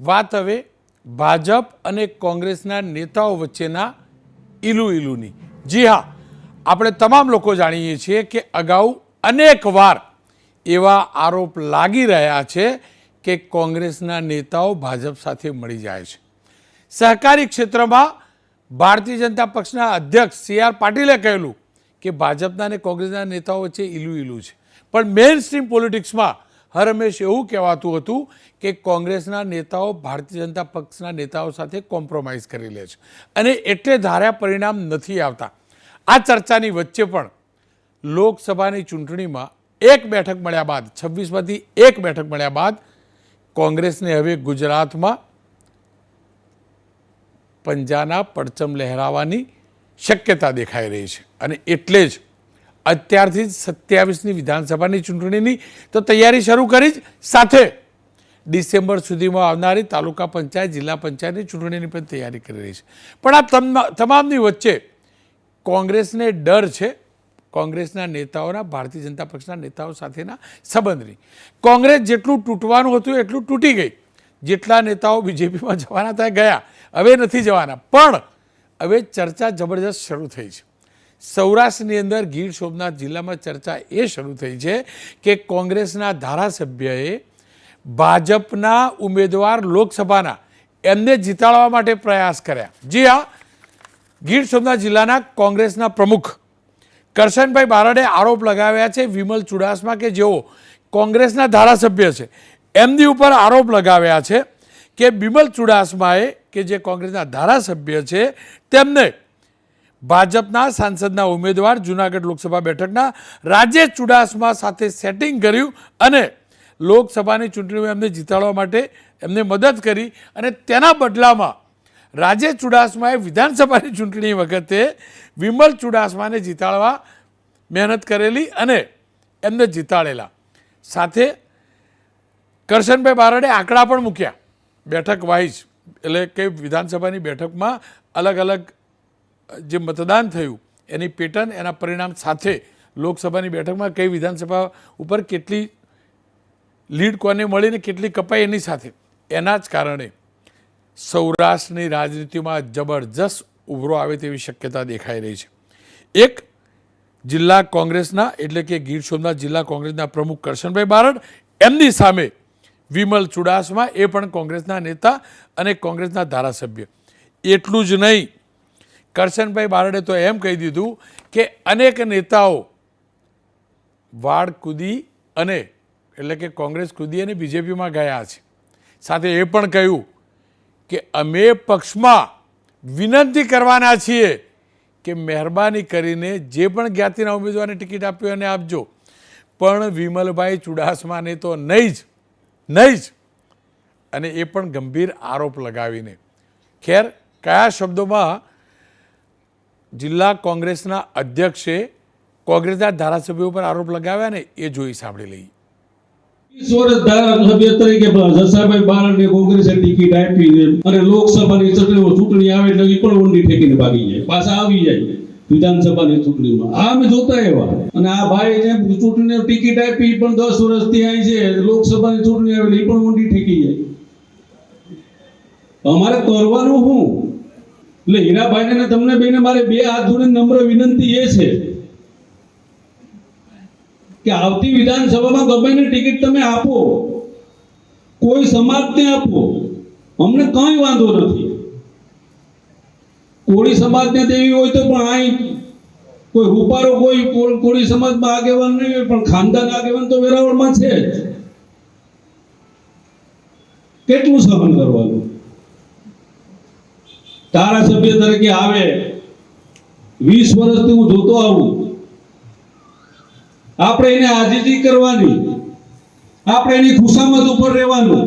વાત હવે ભાજપ અને કોંગ્રેસના નેતાઓ વચ્ચેના ઈલુની। જી હા, આપણે તમામ લોકો જાણીએ છીએ કે અગાઉ અનેક વાર એવા આરોપ લાગી રહ્યા છે કે કોંગ્રેસના નેતાઓ ભાજપ સાથે મળી જાય છે। સહકારી ક્ષેત્રમાં ભારતીય જનતા પક્ષના અધ્યક્ષ સી.આર. પાટીલે કહેલું કે ભાજપના અને કોંગ્રેસના નેતાઓ વચ્ચે ઈલું છે, પણ મેઇન સ્ટ્રીમ પોલિટિક્સમાં હર હંમેશ એવું કહેવાતું હતું કે કોંગ્રેસના નેતાઓ ભારતીય જનતા પક્ષના નેતાઓ સાથે કોમ્પ્રોમાઇઝ કરી લે છે અને એટલે ધાર્યા પરિણામ નથી આવતા। આ ચર્ચાની વચ્ચે પણ લોકસભાની ચૂંટણીમાં એક બેઠક મળ્યા બાદ 26માંથી એક બેઠક મળ્યા બાદ કોંગ્રેસને હવે ગુજરાતમાં પંજાના પડચમ લહેરાવાની શક્યતા દેખાઈ રહી છે અને એટલે જ અત્યારથી જ 27ની વિધાનસભાની ચૂંટણીની તો તૈયારી શરૂ કરી જ સાથે ડિસેમ્બર સુધીમાં આવનારી તાલુકા પંચાયત જિલ્લા પંચાયતની ચૂંટણીની પણ તૈયારી કરી રહી છે। પણ આ તમામની વચ્ચે કોંગ્રેસને ડર છે કોંગ્રેસના નેતાઓના ભારતીય જનતા પક્ષના નેતાઓ સાથેના સંબંધની। કોંગ્રેસ જેટલું તૂટવાનું હતું એટલું તૂટી ગઈ। જેટલા નેતાઓ બીજેપીમાં જવાના હતા ગયા, હવે નથી જવાના, પણ હવે ચર્ચા જબરજસ્ત શરૂ થઈ છે। સૌરાષ્ટ્રની અંદર ગીર સોમનાથ જિલ્લામાં ચર્ચા એ શરૂ થઈ છે કે કોંગ્રેસના ધારાસભ્યએ ભાજપના ઉમેદવાર લોકસભાના એમને જીતાડવા માટે પ્રયાસ કર્યા। જી હા, ગીર સોમનાથ જિલ્લાના કોંગ્રેસના પ્રમુખ કરશનભાઈ બારડે આરોપ લગાવ્યા છે વિમલ ચુડાસમા કે જેઓ કોંગ્રેસના ધારાસભ્ય છે એમની ઉપર આરોપ લગાવ્યા છે કે વિમલ ચુડાસમાએ કે જે કોંગ્રેસના ધારાસભ્ય છે તેમને ભાજપના સાંસદના ઉમેદવાર જૂનાગઢ લોકસભા બેઠકના રાજેશ ચુડાસમા સાથે સેટિંગ કર્યું અને લોકસભાની ચૂંટણીમાં એમને જીતાડવા માટે એમને મદદ કરી અને તેના બદલામાં રાજેશ ચુડાસમાએ વિધાનસભાની ચૂંટણી વખતે વિમલ ચુડાસમાને જીતાડવા મહેનત કરેલી અને એમને જીતાડેલા। સાથે કરશનભાઈ બારડે આંકડા પણ મૂક્યા બેઠક વાઇઝ, એટલે કે વિધાનસભાની બેઠકમાં અલગ અલગ જે મતદાન થયું એની પેટર્ન એના પરિણામ સાથે લોકસભાની બેઠકમાં કઈ વિધાનસભા ઉપર કેટલી લીડ કોને મળીને કેટલી કપાઈ એની સાથે એના જ કારણે સૌરાષ્ટ્રની રાજનીતિમાં જબરજસ્ત ઉભરો આવે તેવી શક્યતા દેખાઈ રહી છે। એક જિલ્લા કોંગ્રેસના એટલે કે ગીર સોમનાથ જિલ્લા કોંગ્રેસના પ્રમુખ કરશનભાઈ બારડ, એમની સામે વિમલ ચુડાસમા એ પણ કોંગ્રેસના નેતા અને કોંગ્રેસના ધારાસભ્ય। એટલું જ નહીં, કરશનભાઈ બારડે તો એમ કહી દીધું કે અનેક નેતાઓ વાડ કૂદી અને એટલે કે કોંગ્રેસ કૂદી અને બીજેપીમાં ગયા છે। સાથે એ પણ કહ્યું કે અમે પક્ષમાં વિનંતી કરવાના છીએ કે મહેરબાની કરીને જે પણ જ્ઞાતિના ઉમેદવારને ટિકિટ આપી અને આપજો, પણ વિમલભાઈ ચુડાસમાને તો નહીં જ। અને એ પણ ગંભીર આરોપ લગાવીને। ખેર, કયા શબ્દોમાં જિલ્લા કોંગ્રેસના અધ્યક્ષે કોંગ્રેસના ધારાસભ્યો ઉપર આરોપ લગાવ્યા ને એ જોઈ સાંભળી લઈએ। 20 વર્ષ ધારાસભ્ય તરીકે જસાભાઈ બારડને કોંગ્રેસે ટિકિટ આપી અને લોકસભાની ચૂંટણી આવે એટલે એ પણ ઊંડી ઠેકીને ભાગી જાય, પાછા આવી જાય વિધાનસભાની ચૂંટણીમાં। આ અમે જોતા એવા અને આ ભાઈ જે ચૂંટણીની ટિકિટ આપી પણ 10 વર્ષથી અહીં છે, લોકસભાની ચૂંટણી આવે એટલે એ પણ ઊંડી ઠેકી જાય। અમારે કરવાનું શું? એટલે હીરાભાઈને ને તમને બેને મારે બે હાથ જોડીને નમ્ર વિનંતી એ છે કે આવતી વિધાનસભામાં ગમે ટિકિટ તમે આપો, કોઈ સમાજને આપો, અમને કઈ વાંધો નથી। કોળી સમાજને દેવી હોય તો પણ અહીં કોઈ રૂપારો કોઈ કોળી સમાજમાં આગેવાન નહીં હોય, પણ ખાનદાન આગેવાન તો વેરાવળમાં છે જ। કેટલું સહન કરવાનું? ધારાસભ્ય તરીકે આવે 20 વર્ષથી હું જોતો આવું, આપણે એને આજીજી કરવાની, આપણે એની ખુશામત ઉપર રહેવાનું।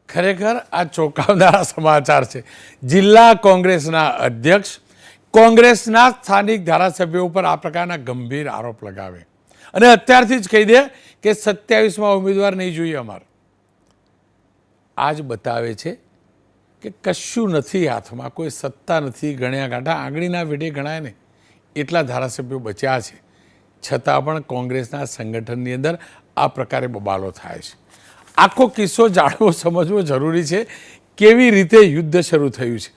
ખરેખર આ ચોંકાવનારા સમાચાર છે। જિલ્લા કોંગ્રેસના અધ્યક્ષ કોંગ્રેસના સ્થાનિક ધારાસભ્યો ઉપર આ પ્રકારના ગંભીર આરોપ લગાવે અને અત્યારથી જ કહી દે કે 27માં ઉમેદવાર નહીં જોઈએ અમારે। આ જ બતાવે છે કે કશું નથી હાથમાં, કોઈ સત્તા નથી, ગણ્યા ગાંઠા આંગળીના વેઢે ગણાય ને એટલા ધારાસભ્યો બચ્યા છે, છતાં પણ કોંગ્રેસના સંગઠનની અંદર આ પ્રકારે બબાલો થાય છે। આખો કિસ્સો જાણવો સમજવો જરૂરી છે. કેવી રીતે યુદ્ધ શરૂ થયું છે.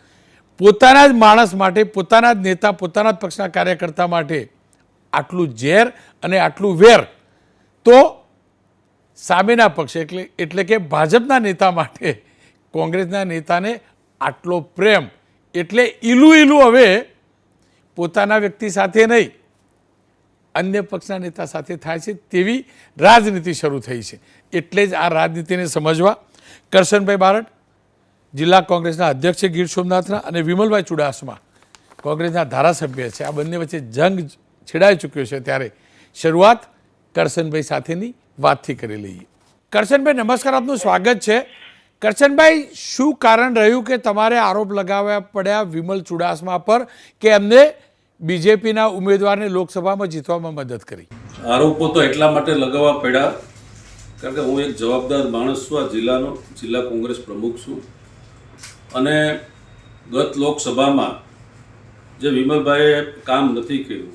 પોતાના જ માણસ માટે, પોતાના જ નેતા, પોતાના જ પક્ષના કાર્યકર્તા માટે આટલું ઝેર અને આટલું વેર, તો સામેના પક્ષ એટલે કે ભાજપના નેતા માટે કોંગ્રેસના નેતાને આટલો પ્રેમ, એટલે ઈલું હવે પોતાના વ્યક્તિ સાથે નહીં, અન્ય પક્ષના નેતા સાથે થાય છે તેવી રાજનીતિ શરૂ થઈ છે. એટલે જ આ રાજનીતિને સમજવા કરશનભાઈ બારડ, જિલ્લા કોંગ્રેસના અધ્યક્ષ છે ગીર સોમનાથના, અને વિમલભાઈ ચુડાસમા કોંગ્રેસના ધારાસભ્ય છે. આ બંને વચ્ચે જંગ છેડાઈ ચૂક્યો છે. ત્યારે શરૂઆત કરશનભાઈ સાથેની વાતથી કરી લઈએ. કરશનભાઈ નમસ્કાર, આપનું સ્વાગત છે. કરશનભાઈ, શું કારણ રહ્યું કે તમારે આરોપ લગાવવા પડ્યા વિમલ ચુડાસમા પર કે એમને બીજેપીના ઉમેદવારને લોકસભામાં જીતવામાં મદદ કરી? આરોપો તો એટલા માટે લગાવવા પડ્યા કારણ કે હું એક જવાબદાર માણસ છું. આ જિલ્લા કોંગ્રેસ પ્રમુખ છું, અને ગત લોકસભામાં જે વિમલભાઈએ કામ નથી કર્યું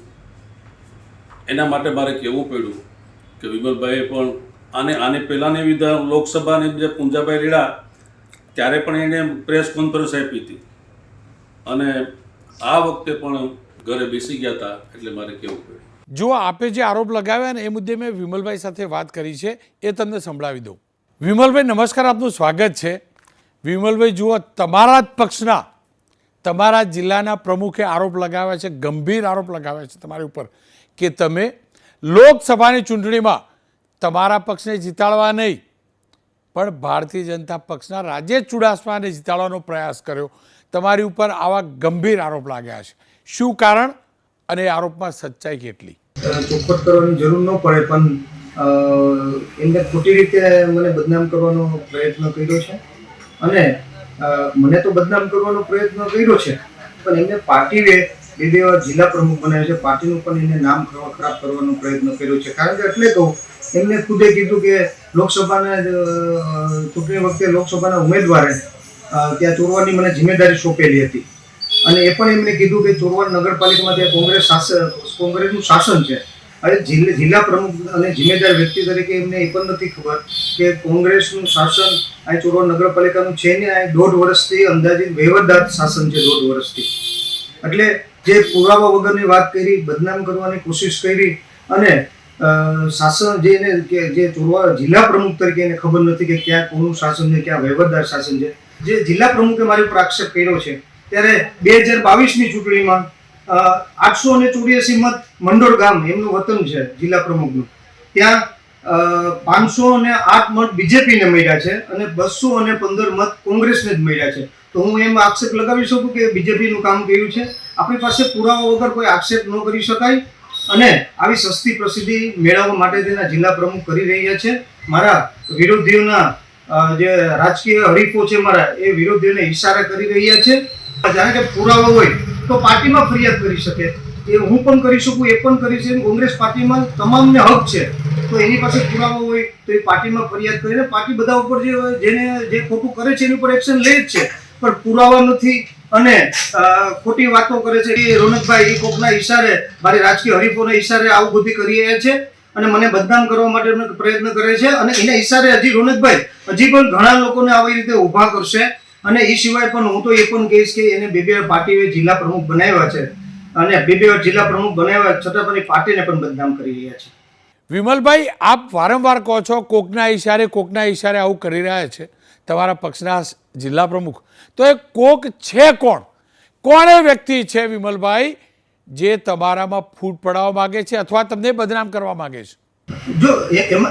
એના માટે મારે કહેવું પડ્યું કે વિમલભાઈએ પણ આને પહેલાંની લોકસભાની જે પુંજાભાઈ રેડા ત્યારે પણ એને પ્રેસ કોન્ફરન્સ આપી હતી, અને આ વખતે પણ ઘરે બેસી ગયા હતા, એટલે મારે કહેવું પડ્યું. જો આપે જે આરોપ લગાવ્યા ને એ મુદ્દે મેં વિમલભાઈ સાથે વાત કરી છે, એ તમને સંભળાવી દઉં. વિમલભાઈ નમસ્કાર, આપનું સ્વાગત છે. વિમલભાઈ જુઓ, તમારા જ પક્ષના, તમારા જિલ્લાના પ્રમુખે આરોપ લગાવ્યા છે, ગંભીર આરોપ લગાવ્યા છે તમારી ઉપર કે તમે લોકસભાની ચૂંટણીમાં તમારા પક્ષને જીતાડવા નહીં પણ ભારતીય જનતા પક્ષના રાજેશ ચુડાસમાને જીતાડવાનો પ્રયાસ કર્યો. તમારી ઉપર આવા ગંભીર આરોપ લાગ્યા છે. શું કારણ અને આરોપમાં સચ્ચાઈ કેટલી? ચોખવટ કરવાની જરૂર ન પડે, પણ એમને ખોટી રીતે મને બદનામ કરવાનો પ્રયત્ન કર્યો છે, અને મને તો બદનામ કરવાનો પ્રયત્ન કર્યો છે, પણ એમને પાર્ટીએ બે વાર જિલ્લા પ્રમુખ બનાવ્યો છે, પાર્ટીનું પણ એને નામ ખરાબ કરવાનો પ્રયત્ન કર્યો છે. કારણ કે એટલે કહું, એમને ખુદે કીધું કે લોકસભાના ચૂંટણી વખતે લોકસભાના ઉમેદવારે ત્યાં ચોરવાની મને જિમ્મેદારી સોંપેલી હતી, અને એ પણ એમને કીધું કે ચોરવાડ નગરપાલિકામાં ત્યાં કોંગ્રેસનું શાસન છે. હવે જિલ્લા પ્રમુખ અને જિમ્મેદાર વ્યક્તિ તરીકે એમને એ પણ નથી ખબર કે કોંગ્રેસનું શાસન અહીં ચોરવાડ નગરપાલિકાનું છે ને, અહીં 1.5 વર્ષથી અંદાજિત વહીવટદાર શાસન છે, 1.5 વર્ષથી. એટલે જે પુરાવા વગરની વાત કરી, બદનામ કરવાની કોશિશ કરી, અને શાસન જે ચોરવાડ જિલ્લા પ્રમુખ તરીકે એને ખબર નથી કે ક્યાં કોનું શાસન છે, ક્યાં વહીવટદાર શાસન છે. જે જિલ્લા પ્રમુખે મારી ઉપર આક્ષેપ કર્યો છે, ત્યારે 2022ની ચૂંટણીમાં 884 મત મંડોળ ગામ એમનું વતન છે જિલ્લા પ્રમુખનું, ત્યાં 508 મત બીજેપીને મળ્યા છે અને 215 મત કોંગ્રેસને જ મળ્યા છે. તો હું એમ આક્ષેપ લગાવી શકું કે બીજેપીનું કામ કર્યું છે? આપણી પાસે પુરાવા વગર કોઈ આક્ષેપ ન કરી શકાય, અને આવી સસ્તી પ્રસિદ્ધિ મેળવવા માટે તેના જિલ્લા પ્રમુખ કરી રહ્યા છે. મારા વિરોધીઓના જે રાજકીય હરીફો છે મારા, એ વિરોધીઓને ઇશારા કરી રહ્યા છે. જાણે કે પુરાવા હોય તો પાર્ટીમાં ફરિયાદ કરી શકે, એ હું પણ કરી શકું, એ પણ કરી શકે. કોંગ્રેસ પાર્ટીમાં તમામને હક છે, તો એની પાસે પુરાવા હોય તો એ પાર્ટીમાં ફરિયાદ કરીને પાર્ટી બધા ઉપર જે ખોટું કરે છે એની ઉપર એક્શન લે જ છે. પણ પુરાવા નથી અને ખોટી વાતો કરે છે. એ રોનકભાઈ એ કોકના ઈશારે, મારી રાજકીય હરીફોના ઈશારે આવું બધું કરી રહ્યા છે, અને મને બદનામ કરવા માટે પ્રયત્ન કરે છે. અને એના ઈશારે હજી રોનકભાઈ હજી પણ ઘણા લોકોને આવી રીતે ઊભા કરશે. અને એ સિવાય પણ હું તો એ પણ કહીશ કે એને બે પાર્ટીએ જિલ્લા પ્રમુખ બનાવ્યા છે, અને બે જિલ્લા પ્રમુખ બનાવ્યા છતાં પણ એ પાર્ટીને પણ બદનામ કરી રહ્યા છે. વિમલભાઈ, આપ વારંવાર કહો છો કોકના ઈશારે આવું કરી રહ્યા છે તમારા પક્ષના જિલ્લા પ્રમુખ, તો એ કોક છે કોણ? કોણ એ વ્યક્તિ છે વિમલભાઈ જે તમારામાં ફૂટ પડાવવા માંગે છે અથવા તમને બદનામ કરવા માંગે છે? જો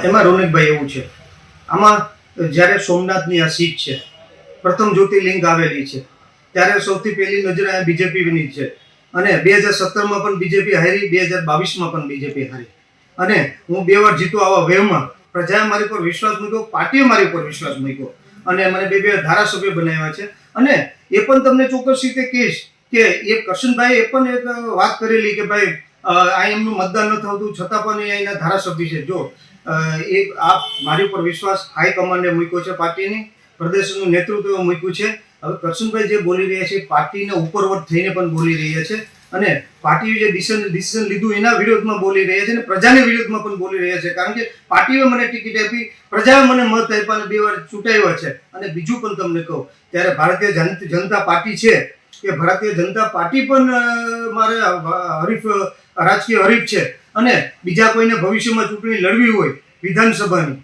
એમાં રોનકભાઈ એવું છે, આમાં જ્યારે સોમનાથની આ સીટ છે, પ્રથમ જ્યોતિર્લિંગ આવેલી છે, ત્યારે સૌથી પહેલી નજર આ બીજેપીની છે. અને 2017માં પણ બીજેપી હારી, 2022માં પણ બીજેપી હારી, અને હું 2 વાર જીતો. આવા વેવમાં પ્રજાએ મારી પર વિશ્વાસ મૂક્યો, પાર્ટીએ મારી પર વિશ્વાસ મૂક્યો, અને મને 2 ધારાસભ્ય બનાવ્યા છે. અને એ પણ તમને ચોક્કસ રીતે કહીશ કે એ કરશનભાઈ એ પણ એક વાત કરેલી કે ભાઈ આ એમનું મતદાન ન થતું છતાં પણ એ અહીંના ધારાસભ્ય છે. જો એ આ મારી ઉપર વિશ્વાસ હાઈકમાન્ડે મૂક્યો છે, પાર્ટીની પ્રદેશનું નેતૃત્વ મૂક્યું છે. હવે કરશનભાઈ જે બોલી રહ્યા છે પાર્ટીને ઉપરવટ થઈને પણ બોલી રહ્યા છે, અને પાર્ટીએ જે ડિસિઝન લીધું એના વિરોધમાં બોલી રહ્યા છે અને પ્રજાના વિરોધમાં પણ બોલી રહ્યા છે. કારણ કે પાર્ટીએ મને ટિકિટ આપી, પ્રજાએ મને મત આપ્યા અને 2 વાર ચૂંટાવ્યા છે. અને બીજું પણ તમને કહું, ત્યારે ભારતીય જનતા પાર્ટી છે કે ભારતીય જનતા પાર્ટી પણ મારે રાજકીય હરીફ છે. અને બીજા કોઈને ભવિષ્યમાં ચૂંટણી લડવી હોય વિધાનસભાની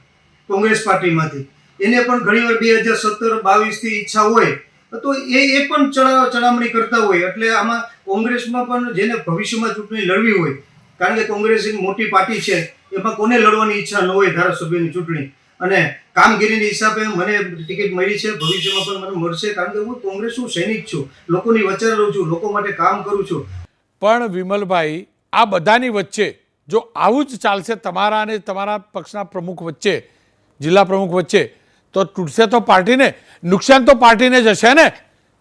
કોંગ્રેસ પાર્ટીમાંથી, એને પણ ઘણીવાર 2017-22 થી ઈચ્છા હોય તો એ પણ ચડામણી કરતા હોય. એટલે આમાં કોંગ્રેસમાં પણ જેને ભવિષ્યમાં ચૂંટણી લડવી હોય, કારણ કે કોંગ્રેસ એક મોટી પાર્ટી છે, એમાં કોને લડવાની ઈચ્છા ન હોય ધારાસભ્યની ચૂંટણી. અને કામગીરીની હિસાબે મને ટિકિટ મળી છે, ભવિષ્યમાં પણ મને મળશે, કારણ કે હું કોંગ્રેસનો સૈનિક છું, લોકોની વચ્ચે રહું છું, લોકો માટે કામ કરું છું. પણ વિમલભાઈ, આ બધાની વચ્ચે જો આવું જ ચાલશે તમારા અને તમારા પક્ષના પ્રમુખ વચ્ચે, જિલ્લા પ્રમુખ વચ્ચે, તો તૂટશે તો પાર્ટીને, નુકસાન તો પાર્ટીને જ હશે ને.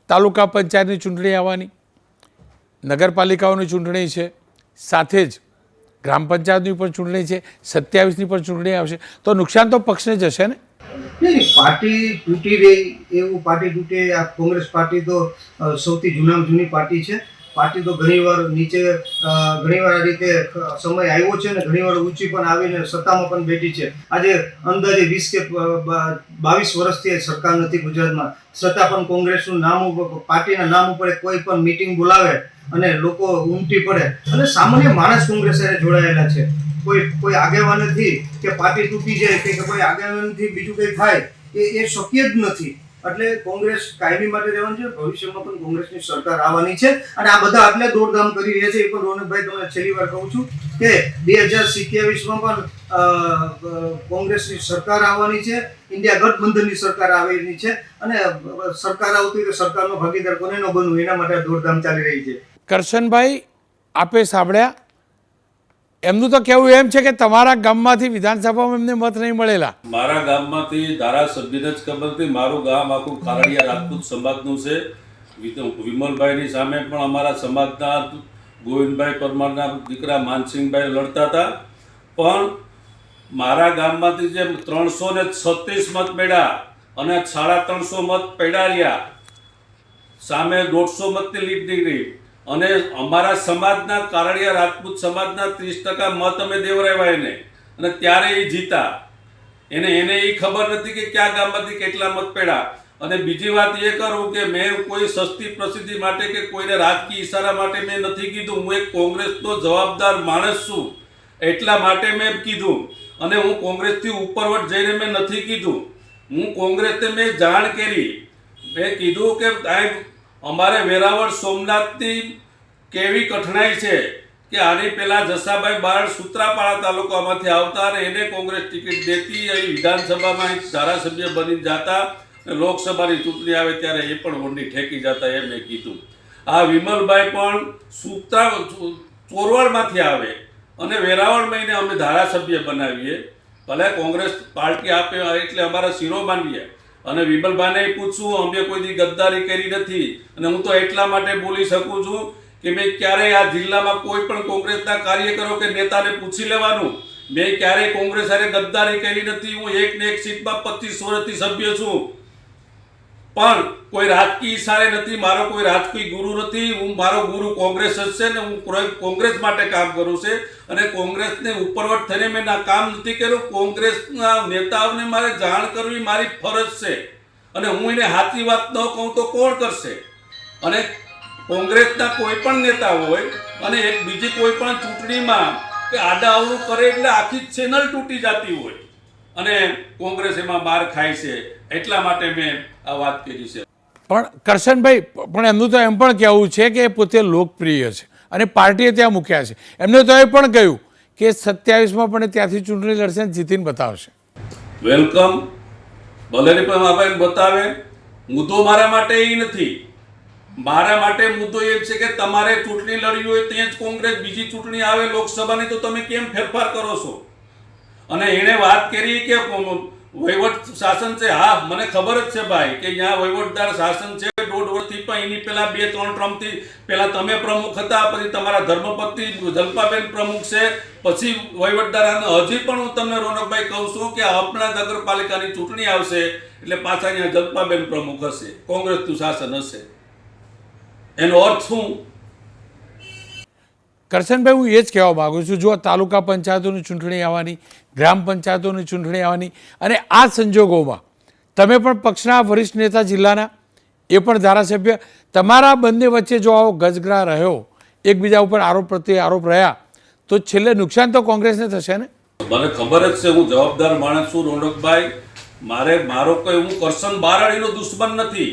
તાલુકા પંચાયતની ચૂંટણી આવવાની, નગરપાલિકાઓની ચૂંટણી છે, સાથે જ ગ્રામ પંચાયતની પણ ચૂંટણી છે, 27ની પણ ચૂંટણી આવશે, તો નુકસાન તો પક્ષને જ હશે ને. નહીં, પાર્ટી તૂટી રહી એવું પાર્ટી તૂટે, આ કોંગ્રેસ પાર્ટી તો સૌથી જૂની પાર્ટી છે. પાર્ટી તો ઘણીવાર ઘણીવાર આ રીતે સમય આવ્યો છે ને ઘણીવાર ઊંચી પણ આવીને સત્તામાં પણ બેઠી છે. આજે અંદાજે 20 કે 22 વર્ષથી સરકાર નથી ગુજરાતમાં, છતાં પણ કોંગ્રેસનું નામ, પાર્ટીના નામ ઉપર કોઈ પણ મીટિંગ બોલાવે અને લોકો ઉમટી પડે. અને સામાન્ય માણસ કોંગ્રેસ સાથે જોડાયેલા છે. કોઈ આગેવાનથી કે પાર્ટી તૂટી જાય કે કોઈ આગેવાનથી બીજું કંઈ થાય એ શક્ય જ નથી. એટલે કોંગ્રેસ કાયમી માટે રહેવાની છે, ભવિષ્યમાં પણ કોંગ્રેસની સરકાર આવવાની છે. અને આ બધા એટલે દોડધામ કરી રહ્યા છે. એ પણ રોનકભાઈ, તમને છેલ્લી વાર કહું છું કે 2027માં પણ કોંગ્રેસની સરકાર આવવાની છે, ઇન્ડિયા ગઠબંધનની સરકાર આવવાની છે. અને સરકાર આવતી તો સરકારનો ભાગીદાર કોને ન બનવું, એના માટે દોડધામ ચાલી રહી છે. કરશનભાઈ, આપે સાંભળ્યા, એમનું તો કહેવું એમ છે કે તમારા ગામમાંથી વિધાનસભામાં એમને મત નહીં મળેલા. મારા ગામમાંથી ધારાસભ્યને જ ખબર હતી. મારું ગામ આખું ખારડિયા રાજપૂત સમાજનું છે. વિમલભાઈની સામે પણ અમારા સમાજના ગોવિંદભાઈ પરમારના દીકરા માનસિંહભાઈ લડતા હતા. પણ મારા ગામમાંથી જે 336 મત પડ્યા અને 350 મત પડ્યા રહ્યા, સામે 150 મતની લીડ નીકળી. અને અમારા સમાજના કારડિયા રાજપૂત સમાજના 30% મત અમે દેવરાવ્યા એને, અને ત્યારે એ જીતા. એને એ ખબર નથી કે કયા ગામમાંથી કેટલા મત પડ્યા. અને બીજી વાત એ કરું કે મેં કોઈ સસ્તી પ્રસિદ્ધિ માટે કે કોઈને રાજકીય ઈશારા માટે મેં નથી કીધું. હું એક કોંગ્રેસનો જવાબદાર માણસ છું, એટલા માટે મેં કીધું. અને હું કોંગ્રેસથી ઉપરવટ જઈને મેં નથી કીધું. હું કોંગ્રેસને મેં જાણ કરી. મેં કીધું કે સાહેબ, અમારે વેરાવળ સોમનાથની કેવી કઠણાઈ છે કે આની પહેલાં જસાભાઈ બારડ સૂત્રાપાડા તાલુકામાંથી આવતા અને એને કોંગ્રેસ ટિકિટ દેતી, એ વિધાનસભામાં ધારાસભ્ય બની જતા, લોકસભાની ચૂંટણી આવે ત્યારે એ પણ ઊંડી ઠેકી જતા, એ મેં કીધું. આ વિમલભાઈ પણ ચોરવાડમાંથી આવે અને વેરાવળ મહિને અમે ધારાસભ્ય બનાવીએ, ભલે કોંગ્રેસ પાર્ટી આપે એટલે અમારા શિરોમાનીએ. અને વિમલભાઈને પૂછું, અમે કોઈ દી ગદ્દારી કરી નથી. અને હું તો એટલા માટે બોલી શકું છું કે મેં ક્યારેય આ જિલ્લામાં કોઈ પણ કોંગ્રેસના કાર્યકરો કે નેતાને પૂછી લેવાનું, મેં ક્યારેય કોંગ્રેસ સાથે ગદ્દારી કરી નથી. હું એક ને એક સીટમાં 25 વર્ષથી સભ્ય છું, પણ કોઈ રાજકીય ઈશારે નથી. મારો કોઈ રાજકીય ગુરુ નથી. મારો ગુરુ કોંગ્રેસ જ છે ને હું કોંગ્રેસ માટે કામ કરું છું. અને કોંગ્રેસને ઉપરવટ થઈને મેં કામ નથી કર્યું. કોંગ્રેસના નેતાઓને મારે જાણ કરવી મારી ફરજ છે. અને હું એને સાચી વાત ન કહું તો કોણ કરશે? અને કોંગ્રેસના કોઈ પણ નેતા હોય અને એક બીજી કોઈ પણ ચૂંટણીમાં કે આડાઅવળું કરે એટલે આખી ચેનલ તૂટી જતી હોય અને કોંગ્રેસ એમાં માર ખાય છે. એટલા માટે મેં આ વાત કરી છે. પણ કરશનભાઈ, પણ એમનું તો એમ પણ કહેવું છે કે એ પોતે લોકપ્રિય છે અને પાર્ટીએ ત્યાં મૂક્યા છે. એમને તો એ પણ કહ્યું કે 27માં પણ ત્યાંથી ચૂંટણી લડશે અને જીતીને બતાવશે. વેલકમ, ભલે પણ આપણે બતાવે. મુદ્દો મારા માટે એ નથી. મારા માટે મુદ્દો એ છે કે તમારે ચૂંટણી લડવી હોય ત્યાં જ કોંગ્રેસ, બીજી ચૂંટણી આવે લોકસભાની તો તમે કેમ ફેરફાર કરો છો? અને એણે વાત કરી કે વહીવટ શાસન છે. હા, મને ખબર જ છે ભાઈ કે અહીંયા વહીવટદાર શાસન છે 1.5 વર્ષથી. પણ એની પહેલા 2-3 ટર્મથી પહેલા તમે પ્રમુખ હતા, પછી તમારા ધર્મપત્ની જલ્પાબેન પ્રમુખ છે, પછી વહીવટદાર. હજી પણ હું તમને રોનકભાઈ કહું છું કે આપણા નગરપાલિકાની ચૂંટણી આવશે એટલે પાછા અહીંયા જલ્પાબેન પ્રમુખ હશે, કોંગ્રેસનું શાસન હશે. એનો અર્થ શું? કરશનભાઈ, હું એ જ કહેવા માગું છું, જો તાલુકા પંચાયતોની ચૂંટણી આવવાની, ગ્રામ પંચાયતોની ચૂંટણી આવવાની, અને આ સંજોગોમાં તમે પણ પક્ષના વરિષ્ઠ નેતા જિલ્લાના, એ પણ ધારાસભ્ય, તમારા બંને વચ્ચે જો આવો ગજગરા રહ્યો, એકબીજા ઉપર આરોપ પ્રત્યે આરોપ રહ્યા, તો છેલ્લે નુકસાન તો કોંગ્રેસને થશે ને? મને ખબર જ છે, હું જવાબદાર માણસ છું રોનકભાઈ. મારો કોઈ, હું કરશન બારાણીનો દુશ્મન નથી,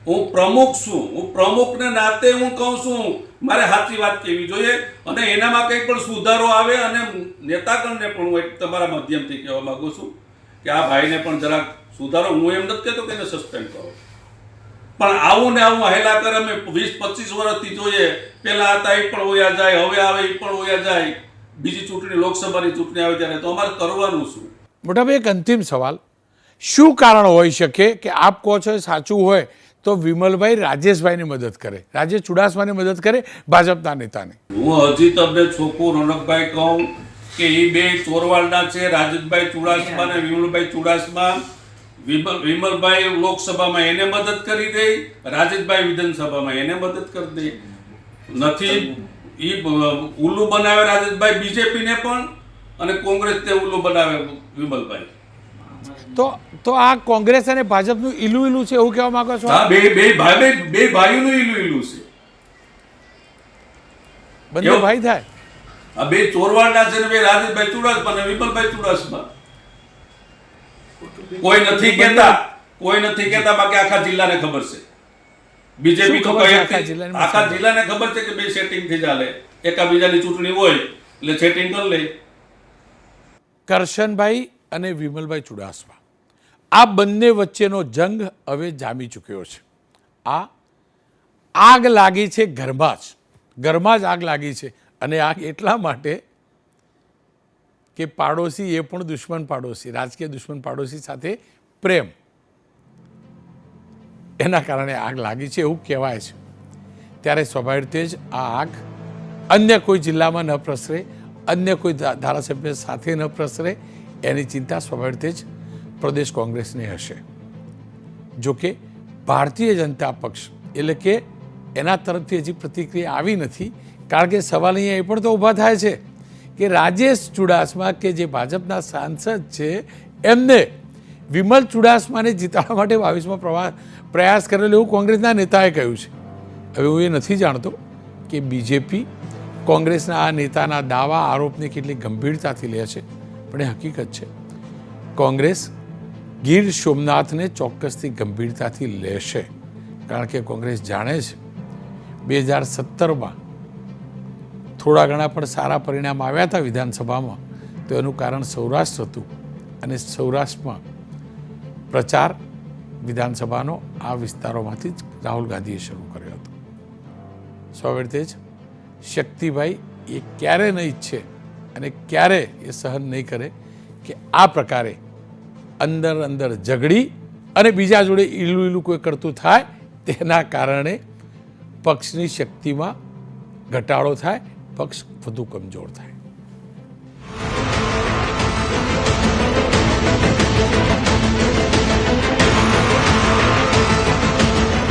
હું પ્રમુખ છું. હું પ્રમુખને નાતે હું કહું છું, મારે સાચી વાત કહેવી જોઈએ, અને એનામાં કંઈ પણ સુધારો આવે, અને નેતાગણને પણ હું તમારા માધ્યમથી કહેવા માંગુ છું કે આ ભાઈને પણ જરાક સુધારો. હું એમ નથી કહેતો કે એને સસ્પેન્ડ કરો, પણ આવું ને આવું હેલા કરે અમે 20-25 વર્ષથી જોઈએ. પહેલા હતા એ પણ હોયા જાય, હવે આવે એ પણ હોયા જાય. બીજી ચૂંટણી, લોકસભાની ચૂંટણી આવે ત્યારે તો અમારે કરવાનું શું? મોટાભાઈ, એક અંતિમ સવાલ, શું કારણ હોઈ શકે કે આપ કહો છો એ સાચું હોય તો વિમલભાઈ રાજેશભાઈને મદદ કરે, રાજેશ ચુડાસમાને મદદ કરે, ભાજપના નેતાને? હું હજી તમને છોકું રોનકભાઈ કહું કે એ બે ચોરવાડના છે, રાજેશભાઈ ચુડાસમા અને વિમલભાઈ ચુડાસમા. વિમલભાઈ લોકસભામાં એને મદદ કરી દે, રાજેશભાઈ વિધાનસભામાં એને મદદ કરી દે. નથી એ ઉલ્લુ બનાવે રાજેશભાઈ બીજેપીને પણ, અને કોંગ્રેસને ઉલ્લુ બનાવે વિમલભાઈ. તો આ કોંગ્રેસ અને ભાજપનું ઈલું છે એવું કહેવા માંગો છો? હા, બે ભાઈઓનું ઈલું છે. બંને ભાઈ થાય? આ બે ચોરવાડના છે ને બે રાજેશભાઈ ચુડાસમા અને વિમલભાઈ ચુડાસમા. કોઈ નથી કહેતા, બાકી આખા જિલ્લાને ખબર છે. બીજેપી તો આખા જિલ્લાને ખબર છે કે બે સેટિંગ થી ચાલે, એકાબીજાની ચૂંટણી હોય એટલે સેટિંગ કરી લે. કરશનભાઈ અને વિમલભાઈ ચુડાસમા, આ બંને વચ્ચેનો જંગ હવે જામી ચૂક્યો છે. આ આગ લાગી છે ઘરમાં જ આગ લાગી છે, અને આગ એટલા માટે કે પાડોશી એ પણ દુશ્મન પાડોશી, રાજકીય દુશ્મન પાડોશી સાથે પ્રેમ, એના કારણે આગ લાગી છે એવું કહેવાય છે. ત્યારે સ્વાભાવિક રીતે જ આ આગ અન્ય કોઈ જિલ્લામાં ન પ્રસરે, અન્ય કોઈ ધારાસભ્ય સાથે ન પ્રસરે, એની ચિંતા સ્વાભાવિક રીતે જ પ્રદેશ કોંગ્રેસને હશે. જોકે ભારતીય જનતા પક્ષ એટલે કે એના તરફથી હજી પ્રતિક્રિયા આવી નથી, કારણ કે સવાલ અહીંયા એ પણ તો ઊભા થાય છે કે રાજેશ ચુડાસમા કે જે ભાજપના સાંસદ છે, એમને વિમલ ચુડાસમાને જીતાડવા માટે 22માં પ્રયાસ કરેલો એવું કોંગ્રેસના નેતાએ કહ્યું છે. હવે હું એ નથી જાણતો કે બીજેપી કોંગ્રેસના આ નેતાના દાવા આરોપને કેટલી ગંભીરતાથી લે છે, પણ એ હકીકત છે કોંગ્રેસ ગીર સોમનાથને ચોક્કસથી ગંભીરતાથી લેશે, કારણ કે કોંગ્રેસ જાણે છે 2017માં થોડા ઘણા પણ સારા પરિણામ આવ્યા હતા વિધાનસભામાં, તો એનું કારણ સૌરાષ્ટ્ર હતું, અને સૌરાષ્ટ્રમાં પ્રચાર વિધાનસભાનો આ વિસ્તારોમાંથી જ રાહુલ ગાંધીએ શરૂ કર્યો હતો. સ્વાભાવિક રીતે જ શક્તિભાઈ એ ક્યારે ન ઈચ્છે અને ક્યારે એ સહન નહીં કરે કે આ પ્રકારે અંદર ઝઘડી અને બીજા જોડે ઈલું કોઈ કરતું થાય, તેના કારણે પક્ષની શક્તિમાં ઘટાડો થાય, પક્ષ વધુ કમજોર થાય.